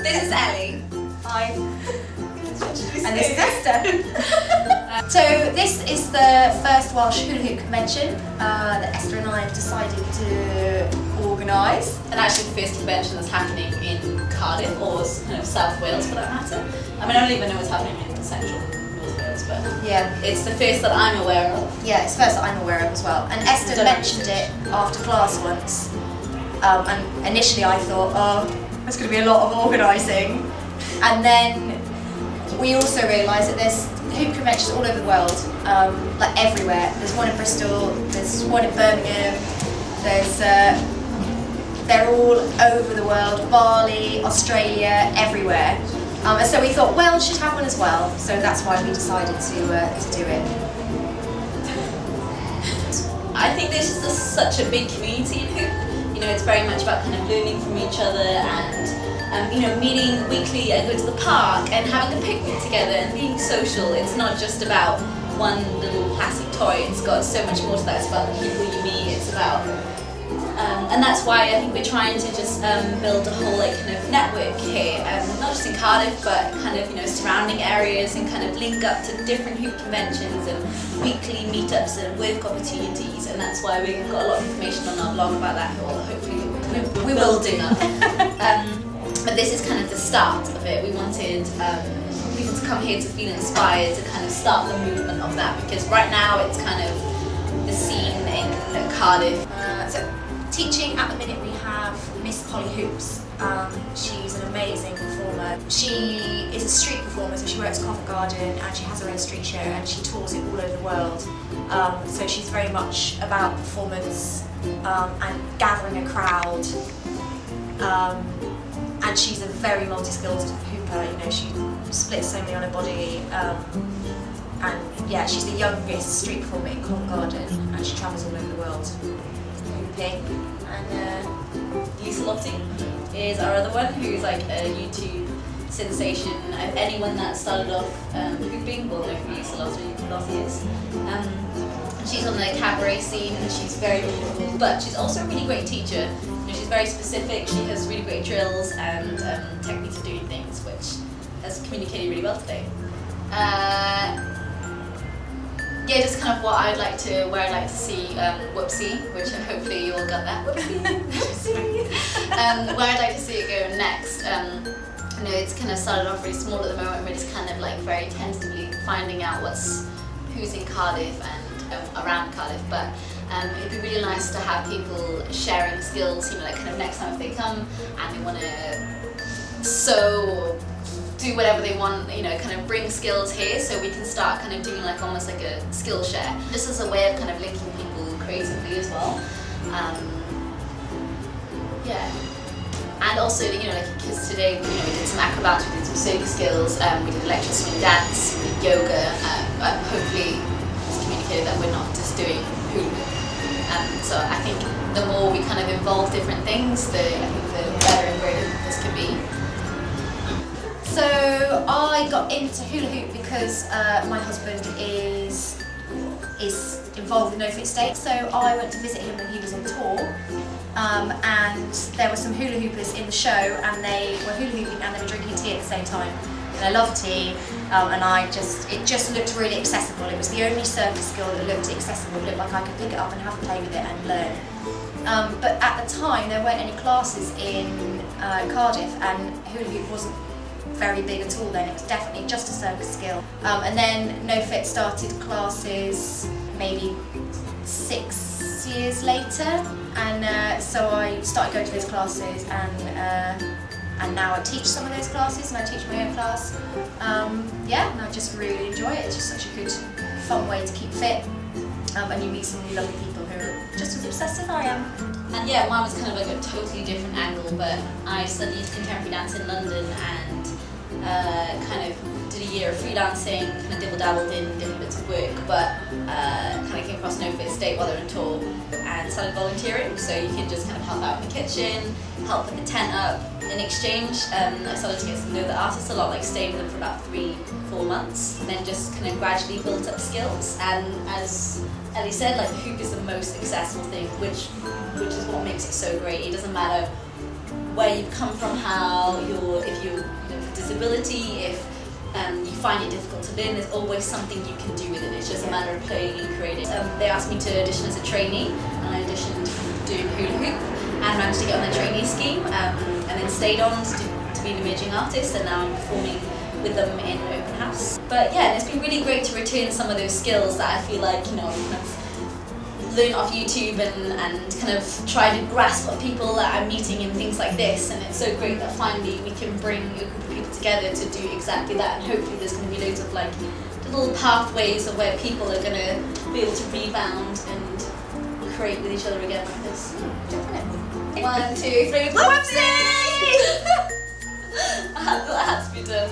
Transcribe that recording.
This is Ellie. Hi. And this is Esther. So this is the first Welsh Hoop Convention that Esther and I have decided to organise. And actually the first convention that's happening in Cardiff, or kind of South Wales for that matter. I mean, I don't even know what's happening in central North Wales, but yeah, it's the first that I'm aware of. Yeah, it's the first that I'm aware of as well. And Esther mentioned it after class once. And initially I thought, oh, there's going to be a lot of organising. And then we also realised that there's hoop conventions all over the world, like everywhere. There's one in Bristol, there's one in Birmingham, they're all over the world, Bali, Australia, everywhere. And so we thought Wales should have one as well, so that's why we decided to do it. I think this is such a big community in hoop. You know, it's very much about kind of learning from each other and you know, meeting weekly and going to the park and having a picnic together and being social. It's not just about one little plastic toy. It's got so much more to that. It's about the people you meet. It's about and that's why I think we're trying to just build a whole like kind of network here, not just in Cardiff, but kind of, you know, surrounding areas, and kind of link up to different hoop conventions and weekly meetups and work opportunities. And that's why we've got a lot of information on our blog about that, or hopefully we're building up. But this is kind of the start of it. We wanted people to come here to feel inspired to kind of start the movement of that, because right now it's kind of the scene in Cardiff. So teaching at the minute we have Miss Polly Hoops. She's an amazing performer. She is a street performer, so she works at Covent Garden and she has her own street show and she tours it all over the world. So she's very much about performance and gathering a crowd. And she's a very multi-skilled hooper. You know, she splits so many on her body. And yeah, she's the youngest street performer in Covent Garden, and she travels all over the world hooping. And Lisa Lottie is our other one, who's like a YouTube sensation. Anyone that started off hooping will know who Lisa Lottie is. She's on the cabaret scene and she's very beautiful, but she's also a really great teacher. You know, she's very specific, she has really great drills and techniques of doing things, which has communicated really well today. Yeah, just kind of where I'd like to see Whoopsie, which hopefully you all got that. Whoopsie. Where I'd like to see it go next. You know, it's kind of started off really small at the moment. We're just kind of like very tentatively finding out who's in Cardiff and around Cardiff, but it'd be really nice to have people sharing skills. You know, like kind of next time if they come and they want to sew, do whatever they want, you know, kind of bring skills here, so we can start kind of doing like almost like a skill share, just as a way of kind of linking people creatively as well. Yeah, and also, you know, like kids today, you know, we did some acrobats, we did some circus skills, we did electric swing dance, we did yoga. Hopefully it's communicated that we're not just doing hoop. So I think the more we kind of involve different things, I think the better and greater this could be. so I got into hula hoop because my husband is involved with No Fit State. So I went to visit him when he was on tour, and there were some hula hoopers in the show, and they were hula hooping and they were drinking tea at the same time. And I love tea, and it just looked really accessible. It was the only circus skill that looked accessible. It looked like I could pick it up and have a play with it and learn. But at the time there weren't any classes in Cardiff, and hula hoop wasn't very big at all then. It was definitely just a circus skill. And then No Fit started classes maybe 6 years later, and so I started going to those classes, and now I teach some of those classes, and I teach my own class. Yeah, and I just really enjoy it. It's just such a good, fun way to keep fit, and you meet some really lovely people who are just as obsessed as I am. And yeah, mine was kind of like a totally different angle, but I studied contemporary dance in London and kind of did a year of freelancing, kind of dibble-dabbled in different bits of work, but kind of came across No Fit State while they were on tour and started volunteering. So you can just kind of help out in the kitchen, help put the tent up. In exchange, I started to get to know the artists a lot, like staying with them for about 3-4 months, and then just kind of gradually built up skills. And as Ellie said, like the hoop is the most accessible thing, which is what makes it so great. It doesn't matter where you've come from, how if you have a disability, if you find it difficult to learn, there's always something you can do with it. It's just a matter of playing and creating. They asked me to audition as a trainee, and I auditioned doing hula hoop and managed to get on the trainee scheme, and then stayed on to be an emerging artist, and now I'm performing with them in open house. But yeah, it's been really great to return some of those skills that I feel like, kind of learn off YouTube and kind of try to grasp what people that I'm meeting and things like this, and it's so great that finally we can bring a group of people together to do exactly that, and hopefully there's going to be loads of like little pathways of where people are going to be able to rebound and create with each other again like this. 1, 2, 3, whoopsie! I had to be done.